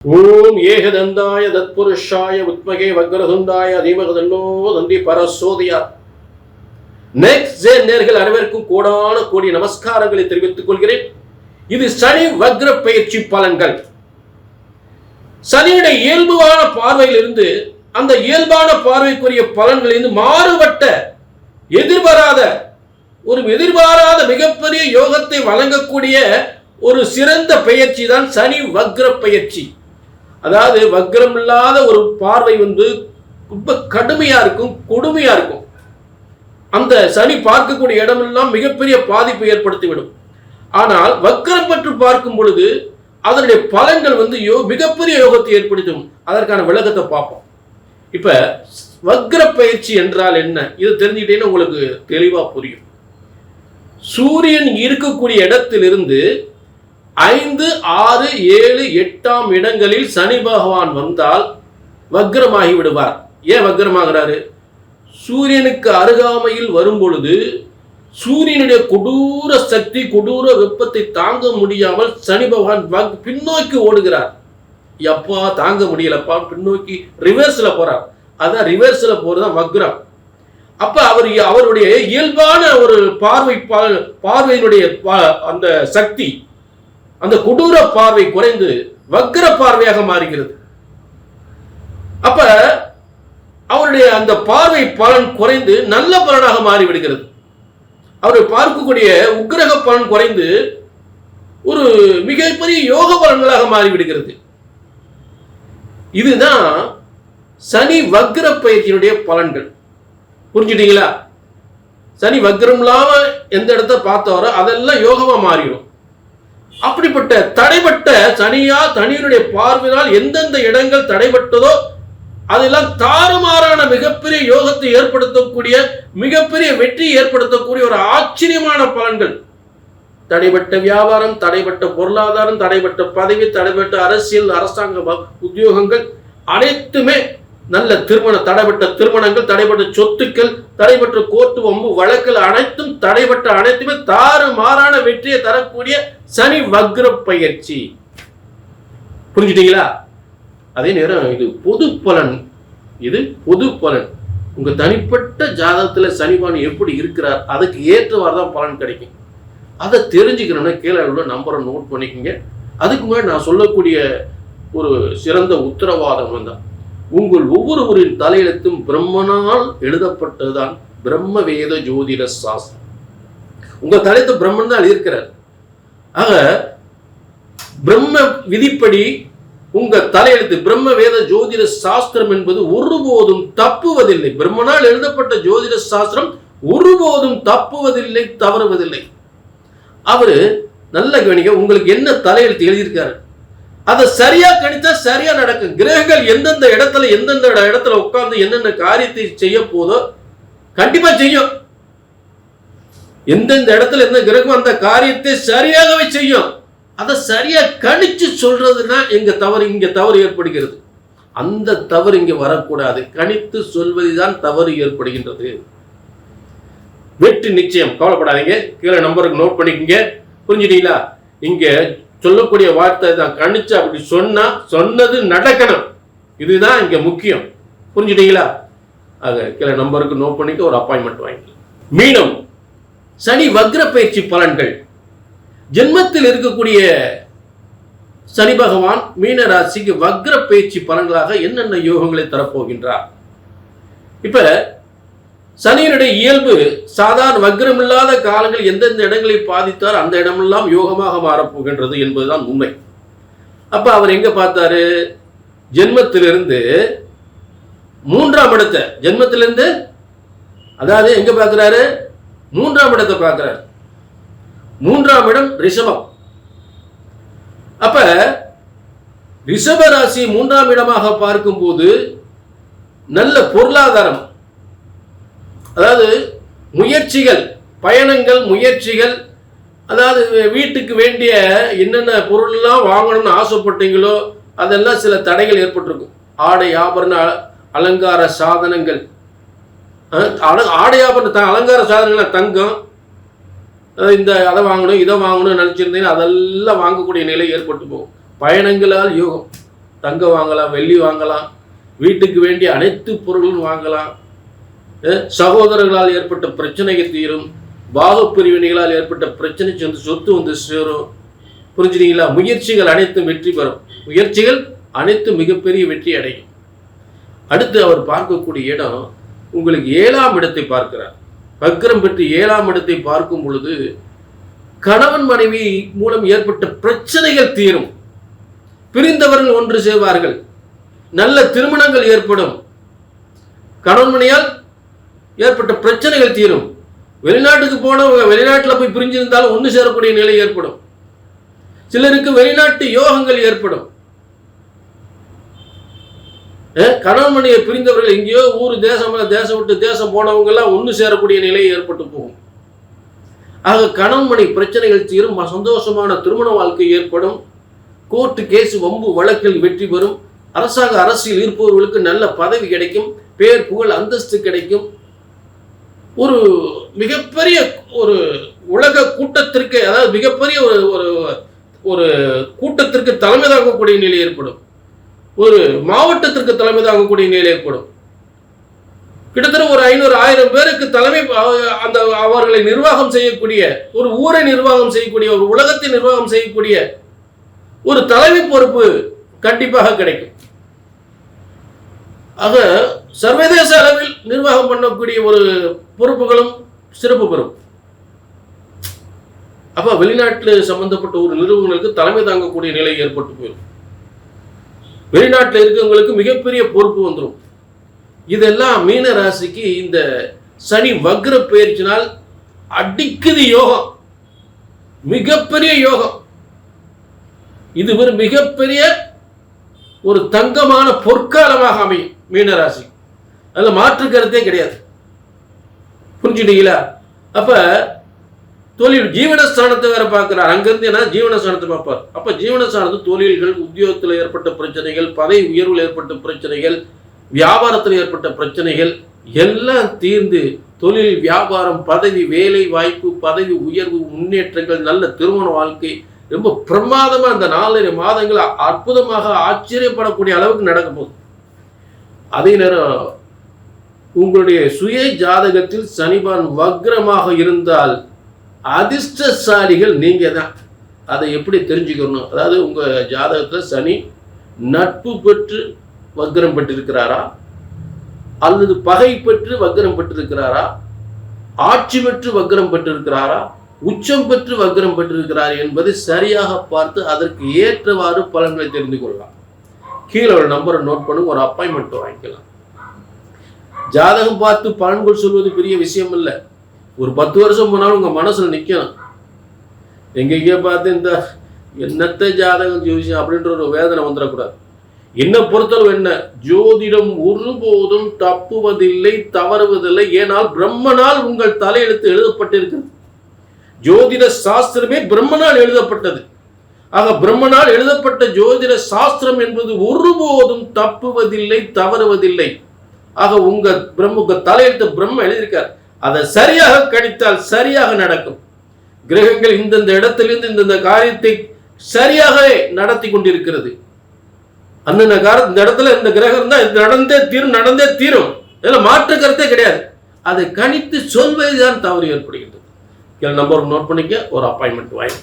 ஓம் ஏகதந்தாய தத்புருஷாய வித்மகே வக்ரதுண்டாய தீமகி தன்னோ தந்தி பரசோதியார். நெக்ஸ்ட் ஜென் நேயர்கள் அனைவருக்கும் கோடான கோடி நமஸ்காரங்களை தெரிவித்துக் கொள்கிறேன். இது சனி வக்ர பயிற்சி பலன்கள். சனியுடைய இயல்பான பார்வையிலிருந்து அந்த இயல்பான பார்வைக்குரிய பலன்களிலிருந்து மாறுபட்ட எதிர்பாராத மிகப்பெரிய யோகத்தை வழங்கக்கூடிய ஒரு சிறந்த பயிற்சி தான் சனி வக்ர பயிற்சி. அதாவது வக்ரம் இல்லாத ஒரு பார்வை ரொம்ப கடுமையா இருக்கும், கொடுமையா இருக்கும். அந்த சனி பார்க்கக்கூடிய இடமெல்லாம் மிகப்பெரிய பாதிப்பை ஏற்படுத்திவிடும். ஆனால் வக்ரம் பற்றி பார்க்கும் பொழுது அதனுடைய பலன்கள் மிகப்பெரிய யோகத்தை ஏற்படுத்தும். அதற்கான விளக்கத்தை பார்ப்போம். இப்ப வக்ர பயிற்சி என்றால் என்ன, இது தெரிஞ்சுக்கிட்டீங்கன்னா உங்களுக்கு தெளிவா புரியும். சூரியன் இருக்கக்கூடிய இடத்திலிருந்து 5, 6, 7, 8ஆம் இடங்களில் சனி பகவான் வந்தால் வக்ரமாகி விடுவார். ஏன் வக்ரமாகிறாரு? சூரியனுக்கு அருகாமையில் வரும் பொழுது சூரியனுடைய கொடூர சக்தி, கொடூர வெப்பத்தை தாங்க முடியாமல் சனி பகவான் பின்னோக்கி ஓடுகிறார். எப்பா தாங்க முடியலப்பா, பின்னோக்கி ரிவர்ஸ்ல போறார். அதான் ரிவர்ஸ்ல போறதுதான் வக்ரம். அப்ப அவருடைய இயல்பான ஒரு பார்வையினுடைய அந்த சக்தி, அந்த கொடூர பார்வை குறைந்து வக்ர பார்வையாக மாறுகிறது. அப்ப அவருடைய அந்த பார்வை பலன் குறைந்து நல்ல பலனாக மாறிவிடுகிறது. அவரை பார்க்கக்கூடிய உக்கிரக பலன் குறைந்து ஒரு மிகப்பெரிய யோக பலன்களாக மாறிவிடுகிறது. இதுதான் சனி வக்ர பயிற்சியினுடைய பலன்கள். புரிஞ்சுட்டீங்களா? சனி வக்ரம் இல்லாம எந்த இடத்த பார்த்தவரோ அதெல்லாம் யோகமா மாறிடும். அப்படிப்பட்ட தடைப்பட்ட சனியினுடைய பார்வையினால் எந்தெந்த இடங்கள் தடைப்பட்டதோ அதெல்லாம் தாறுமாறான மிகப்பெரிய யோகத்தை ஏற்படுத்தக்கூடிய, மிகப்பெரிய வெற்றியை ஏற்படுத்தக்கூடிய ஒரு ஆச்சரியமான பலன்கள். தடைப்பட்ட வியாபாரம், தடைப்பட்ட பொருளாதாரம், தடைப்பட்ட பதவி, தடைப்பட்ட அரசியல், அரசாங்க உத்தியோகங்கள் அனைத்துமே நல்ல தடைப்பட்ட திருமணங்கள், தடைப்பட்ட சொத்துக்கள், தடைப்பட்ட கோர்ட்டு வம்பு வழக்குகள் அனைத்தும் அனைத்துமே தாறுமாறான வெற்றியை தரக்கூடிய சனி வக்ர பயிற்சி. புரிஞ்சுட்டீங்களா? அதே நேரம் இது பொது பலன். உங்க தனிப்பட்ட ஜாதகத்துல சனிபான் எப்படி இருக்கிறார் அதுக்கு ஏற்றவாறு தான் பலன் கிடைக்கும். அதை தெரிஞ்சுக்கணும்னா கீழே உள்ள நம்பரை நோட் பண்ணிக்கோங்க. அதுக்கு முன்னாடி நான் சொல்லக்கூடிய ஒரு சிறந்த உத்தரவாதம் தான், உங்கள் ஒவ்வொருவரின் தலையெழுத்தும் பிரம்மனால் எழுதப்பட்டதுதான் பிரம்ம வேத ஜோதிட சாஸ்திரம். உங்க தலையெழுத்து பிரம்மன் தான் எழுதியிருக்கிறார். ஆக பிரம்ம விதிப்படி உங்க தலையெழுத்து பிரம்ம வேத ஜோதிட சாஸ்திரம் என்பது ஒருபோதும் தப்புவதில்லை. பிரம்மனால் எழுதப்பட்ட ஜோதிட சாஸ்திரம் ஒருபோதும் தப்புவதில்லை, தவறுவதில்லை. அவரு நல்ல கவனிக்க, உங்களுக்கு என்ன தலையெழுத்து எழுதியிருக்காரு அதை சரியா கணித்தா சரியா நடக்கும். கிரகங்கள் எந்தெந்த இடத்துல உட்கார்ந்து என்னென்ன காரியத்தை செய்ய போதோ கண்டிப்பா செய்யும். எந்தெந்த இடத்துல எந்த கிரகம் அந்த காரியத்தை சரியாகவே செய்யும். அதை சரியா கணிச்சு சொல்றதுன்னா இங்க தவறு ஏற்படுகிறது. அந்த தவறு இங்க வரக்கூடாது. கணித்து சொல்வதுதான் தவறு ஏற்படுகின்றது. வெற்றி நிச்சயம், கவலைப்படாதீங்க. கீழே நம்பருக்கு நோட் பண்ணிக்கங்க. புரிஞ்சுட்டீங்களா? இங்க சொல்லக்கூடிய வார்த்தை தான், கணிச்சு அப்படி சொன்னது நடக்கணும். இதுதான் இங்க முக்கியம். புரிஞ்சுட்டீங்களா? ஆக கீழே நம்பருக்கு நோட் பண்ணிக்க, ஒரு அப்பாயின்மெண்ட் வாங்கி. மீனம் சனி வக்ர பயிற்சி பலன்கள். ஜென்மத்தில் இருக்கக்கூடிய சனி பகவான் மீன ராசிக்கு வக்ர பயிற்சி பலன்களாக என்னென்ன யோகங்களை தரப்போகின்றார்? இப்ப சனியினுடைய இயல்பு சாதாரண வக்ரம் இல்லாத காலங்கள் எந்தெந்த இடங்களை பாதித்தார் அந்த இடமெல்லாம் யோகமாக மாறப்போகின்றது என்பதுதான் உண்மை. அப்ப அவர் எங்க பார்த்தாரு? ஜென்மத்திலிருந்து 3ஆம் இடத்தை, ஜென்மத்திலிருந்து அதாவது எங்க பார்க்கிறாரு? 3ஆம் இடத்தை பார்க்கிறார். 3ஆம் இடம் ரிஷபம். அப்ப ரிஷப ராசி 3ஆம் இடமாக பார்க்கும் போது நல்ல பொருளாதாரம், அதாவது முயற்சிகள், பயணங்கள், முயற்சிகள், அதாவது வீட்டுக்கு வேண்டிய என்னென்ன பொருள்லாம் வாங்கணும்னு ஆசைப்பட்டீங்களோ அதெல்லாம் சில தடைகள் ஏற்பட்டிருக்கும். ஆடை ஆபரண அலங்கார சாதனங்கள், ஆடை ஆபரண அலங்கார சாதனங்கள், தங்கம், அதை வாங்கணும் இதை வாங்கணும்னு நினைச்சிருந்தீங்கன்னா அதெல்லாம் வாங்கக்கூடிய நிலை ஏற்பட்டு போகும். பயணங்களால் யோகம். தங்கம் வாங்கலாம், வெள்ளி வாங்கலாம், வீட்டுக்கு வேண்டிய அனைத்து பொருளும் வாங்கலாம். சகோதரர்களால் ஏற்பட்ட பிரச்சனைகள் தீரும், பாகப்பிரிவினைகளால் ஏற்பட்ட பிரச்சனை சொத்து வந்து சேரும். புரிஞ்சுனீங்களா? முயற்சிகள் அனைத்தும் வெற்றி பெறும். முயற்சிகள் அனைத்தும் மிகப்பெரிய வெற்றி அடையும். அடுத்து அவர் பார்க்கக்கூடிய இடம் உங்களுக்கு 7ஆம் இடத்தை பார்க்கிறார். வக்ரம் பெற்று 7ஆம் இடத்தை பார்க்கும் பொழுது கணவன் மனைவி மூலம் ஏற்பட்ட பிரச்சனைகள் தீரும், பிரிந்தவர்கள் ஒன்று சேர்வார்கள், நல்ல திருமணங்கள் ஏற்படும், கணவன் மனைவியால் ஏற்பட்ட பிரச்சனைகள் தீரும். வெளிநாட்டுக்கு போனவங்க வெளிநாட்டில் போய் பிரிஞ்சிருந்தாலும் ஒன்று சேரக்கூடிய நிலை ஏற்படும். சிலருக்கு வெளிநாட்டு யோகங்கள் ஏற்படும். கணவன் மனைவியை பிரிந்தவர்கள் எங்கேயோ ஊர் தேசம் விட்டு தேசம் போனவங்க எல்லாம் ஒன்று சேரக்கூடிய நிலை ஏற்பட்டு போகும். ஆக கணவன் மனைவி பிரச்சனைகள் தீரும், சந்தோஷமான திருமண வாழ்க்கை ஏற்படும், கோர்ட்டு கேஸ் வம்பு வழக்கில் வெற்றி பெறும், அரசாங்க அரசியல் இருப்பவர்களுக்கு நல்ல பதவி கிடைக்கும், பேர் புகழ் அந்தஸ்து கிடைக்கும், ஒரு மிகப்பெரிய ஒரு உலக கூட்டத்திற்கு, அதாவது மிகப்பெரிய ஒரு கூட்டத்திற்கு தலைமை தாங்கக்கூடிய நிலை ஏற்படும், ஒரு மாவட்டத்திற்கு தலைமை தாங்கக்கூடிய நிலை ஏற்படும். கிட்டத்தட்ட ஒரு 500-1000 பேருக்கு தலைமை, அந்த அவர்களை நிர்வாகம் செய்யக்கூடிய, ஒரு ஊரை நிர்வாகம் செய்யக்கூடிய, ஒரு உலகத்தை நிர்வாகம் செய்யக்கூடிய ஒரு தலைமை பொறுப்பு கண்டிப்பாக கிடைக்கும். ஆக சர்வதேச அளவில் நிர்வாகம் பண்ணக்கூடிய ஒரு பொறுப்புகளும் சிறப்பு பெறும். அப்ப வெளிநாட்டில் சம்பந்தப்பட்ட ஒரு நிறுவனங்களுக்கு தலைமை தாங்கக்கூடிய நிலை ஏற்பட்டு போயிடும். வெளிநாட்டில் இருக்கவங்களுக்கு மிகப்பெரிய பொறுப்பு வந்துடும். இதெல்லாம் மீன ராசிக்கு இந்த சனி வக்ர பெயர்ச்சினால் அடிக்குது யோகம், மிகப்பெரிய யோகம். இது ஒரு மிகப்பெரிய ஒரு தங்கமான பொற்காலமாக அமையும் மீனராசி. அதில் மாற்று கருத்தே கிடையாது. புரிஞ்சுட்டீங்களா? அப்ப தொழில் ஜீவனஸ்தானத்தை வேற பார்க்கிறார். அங்கிருந்து என்ன ஜீவனஸ்தானத்தை பார்ப்பார். அப்ப ஜீவனஸ்தானத்து தொழில்கள், உத்தியோகத்தில் ஏற்பட்ட பிரச்சனைகள், பதவி உயர்வில் ஏற்பட்ட பிரச்சனைகள், வியாபாரத்தில் ஏற்பட்ட பிரச்சனைகள் எல்லாம் தீர்ந்து தொழில், வியாபாரம், பதவி, வேலை வாய்ப்பு, பதவி உயர்வு, முன்னேற்றங்கள், நல்ல திருமண வாழ்க்கை ரொம்ப பிரமாதமா அந்த 4 மாதங்கள் அற்புதமாக ஆச்சரியப்படக்கூடிய அளவுக்கு நடக்க போகுது. அதே நேரம் உங்களுடைய சுய ஜாதகத்தில் சனிபான் வக்ரமாக இருந்தால் அதிர்ஷ்டசாலிகள் நீங்க தான். அதை எப்படி தெரிஞ்சுக்கணும்? அதாவது உங்க ஜாதகத்தில் சனி நட்பு பெற்று வக்ரம் பெற்றிருக்கிறாரா, அல்லது பகை பெற்று வக்ரம் பெற்றிருக்கிறாரா, ஆட்சி பெற்று வக்ரம் பெற்றிருக்கிறாரா, உச்சம் பெற்று வக்ரம் பெற்றிருக்கிறார் என்பதை சரியாக பார்த்து அதற்கு ஏற்றவாறு பலன்களை தெரிந்து கொள்ளலாம். கீழே ஒரு நம்பரை நோட் பண்ணுங்க, ஒரு அப்பாயின்மெண்ட் வாங்கிக்கலாம். ஜாதகம் பார்த்து பலன்கள் சொல்வது பெரிய விஷயம் இல்லை. ஒரு 10 வருஷம் போனாலும் உங்க மனசுல நிக்கணும். எங்கெங்கே பார்த்து இந்த என்னத்தை ஜாதகம் ஜோதிஷம் அப்படின்ற ஒரு வேதனை வந்துடக்கூடாது. என்ன பொறுத்தளவு என்ன, ஜோதிடம் ஒருபோதும் தப்புவதில்லை, தவறுவதில்லை. ஏனால் பிரம்மனால் உங்கள் தலையெழுத்து எழுதப்பட்டிருக்கிறது. ஜோதிட சாஸ்திரமே பிரம்மனால் எழுதப்பட்டது. ஆக பிரம்மனால் எழுதப்பட்ட ஜோதிட சாஸ்திரம் என்பது ஒருபோதும் தப்புவதில்லை, தவறுவதில்லை. ஆக உங்க தலையெழுத்து பிரம்ம எழுதியிருக்கார். அதை சரியாக கணித்தால் சரியாக நடக்கும். கிரகங்கள் இந்தந்த இடத்திலிருந்து இந்தந்த காரியத்தை சரியாக நடத்தி கொண்டிருக்கிறது. அந்த இடத்துல இந்த கிரகம் தான் நடந்தே தீரும். இதெல்லாம் மாற்று கருத்தே கிடையாது. அதை கணித்து சொல்வதுதான் தவறு ஏற்படுகின்றது. நம்பர் நோட் பண்ணிக்க, ஒரு அப்பாயின்மெண்ட் வாங்கி